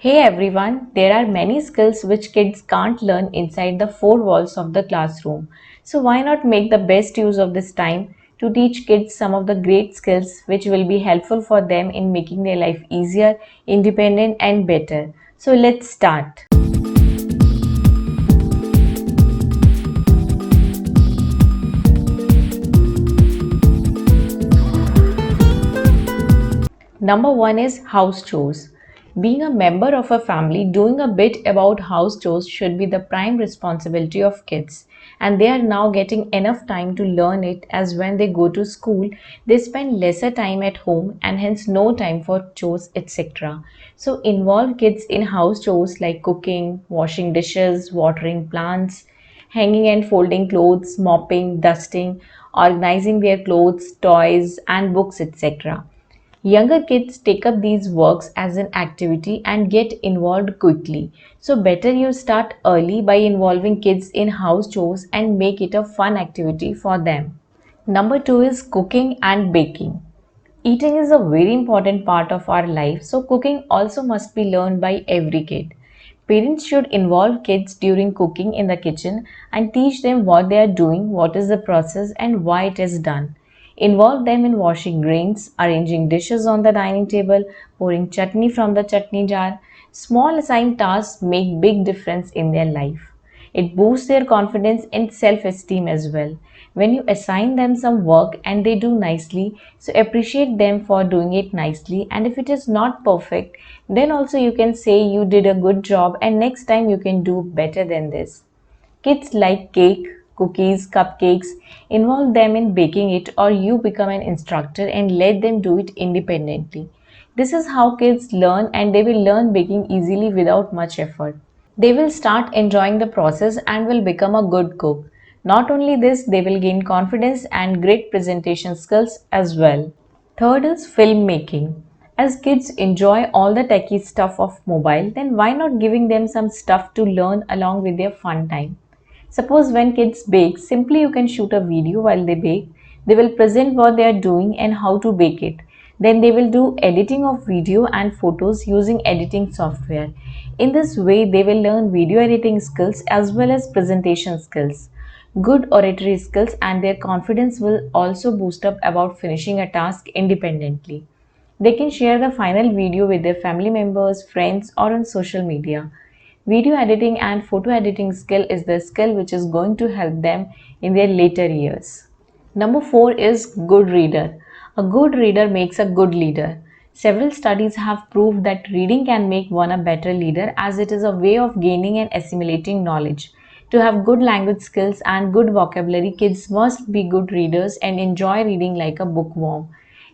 Hey everyone, there are many skills which kids can't learn inside the four walls of the classroom. So why not make the best use of this time to teach kids some of the great skills which will be helpful for them in making their life easier, independent and better. So let's start. Number one is house chores. Being a member of a family, doing a bit about house chores should be the prime responsibility of kids. And they are now getting enough time to learn it, as when they go to school, they spend lesser time at home and hence no time for chores, etc. So involve kids in house chores like cooking, washing dishes, watering plants, hanging and folding clothes, mopping, dusting, organizing their clothes, toys, and books, etc. Younger kids take up these works as an activity and get involved quickly. So, better you start early by involving kids in house chores and make it a fun activity for them. Number two is cooking and baking. Eating is a very important part of our life, so cooking also must be learned by every kid. Parents should involve kids during cooking in the kitchen and teach them what they are doing, what is the process, and why it is done. Involve them in washing grains, arranging dishes on the dining table, pouring chutney from the chutney jar. Small assigned tasks make big difference in their life. It boosts their confidence and self esteem as well. When you assign them some work and they do nicely, so appreciate them for doing it nicely. And if it is not perfect, then also you can say you did a good job and next time you can do better than this. Kids like cake, cookies, cupcakes. Involve them in baking it, or you become an instructor and let them do it independently. This is how kids learn, and they will learn baking easily without much effort. They will start enjoying the process and will become a good cook. Not only this, they will gain confidence and great presentation skills as well. Third is filmmaking. As kids enjoy all the techie stuff of mobile, then why not giving them some stuff to learn along with their fun time? Suppose when kids bake, simply you can shoot a video while they bake. They will present what they are doing and how to bake it. Then they will do editing of video and photos using editing software. In this way, they will learn video editing skills as well as presentation skills. Good oratory skills, and their confidence will also boost up about finishing a task independently. They can share the final video with their family members, friends, or on social media. Video editing and photo editing skill is the skill which is going to help them in their later years. Number four is good reader. A good reader makes a good leader. Several studies have proved that reading can make one a better leader, as it is a way of gaining and assimilating knowledge. To have good language skills and good vocabulary, kids must be good readers and enjoy reading like a bookworm.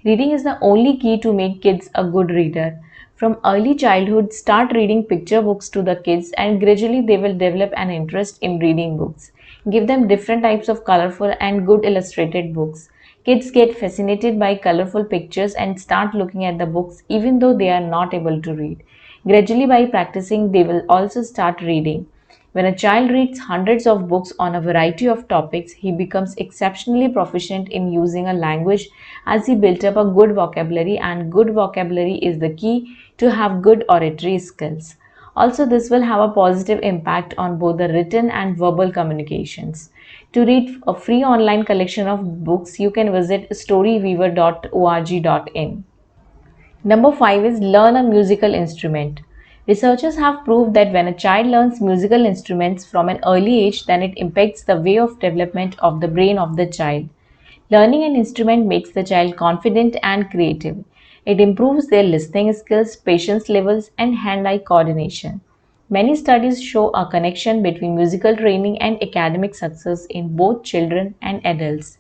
Reading is the only key to make kids a good reader. From early childhood, start reading picture books to the kids, and gradually they will develop an interest in reading books. Give them different types of colorful and good illustrated books. Kids get fascinated by colorful pictures and start looking at the books even though they are not able to read. Gradually, by practicing, they will also start reading. When a child reads hundreds of books on a variety of topics, he becomes exceptionally proficient in using a language, as he built up a good vocabulary, and good vocabulary is the key to have good oratory skills. Also, this will have a positive impact on both the written and verbal communications. To read a free online collection of books, you can visit storyweaver.org.in. Number five is learn a musical instrument. Researchers have proved that when a child learns musical instruments from an early age, then it impacts the way of development of the brain of the child. Learning an instrument makes the child confident and creative. It improves their listening skills, patience levels, and hand eye coordination. Many studies show a connection between musical training and academic success in both children and adults.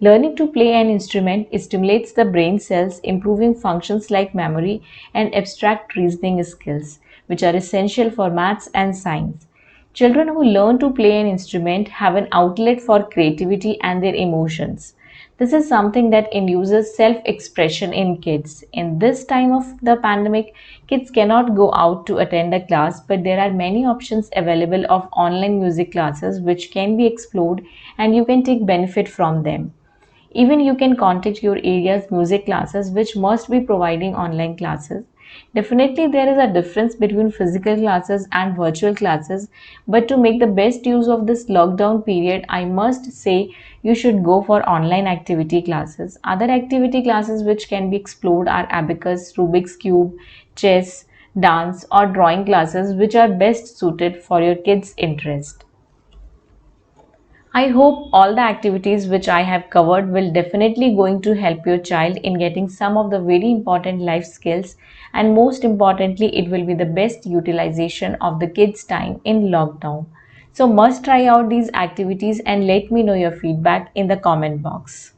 Learning to play an instrument stimulates the brain cells, improving functions like memory and abstract reasoning skills, which are essential for maths and science. Children who learn to play an instrument have an outlet for creativity and their emotions. This is something that induces self expression in kids. In this time of the pandemic, kids cannot go out to attend a class, but there are many options available of online music classes which can be explored, and you can take benefit from them. Even you can contact your area's music classes which must be providing online classes. Definitely, there is a difference between physical classes and virtual classes, but to make the best use of this lockdown period, I must say you should go for online activity classes. Other activity classes which can be explored are abacus, Rubik's Cube, chess, dance, or drawing classes, which are best suited for your kids' interest. I hope all the activities which I have covered will definitely going to help your child in getting some of the very important life skills, and most importantly it will be the best utilization of the kids time in lockdown. So must try out these activities and let me know your feedback in the comment box.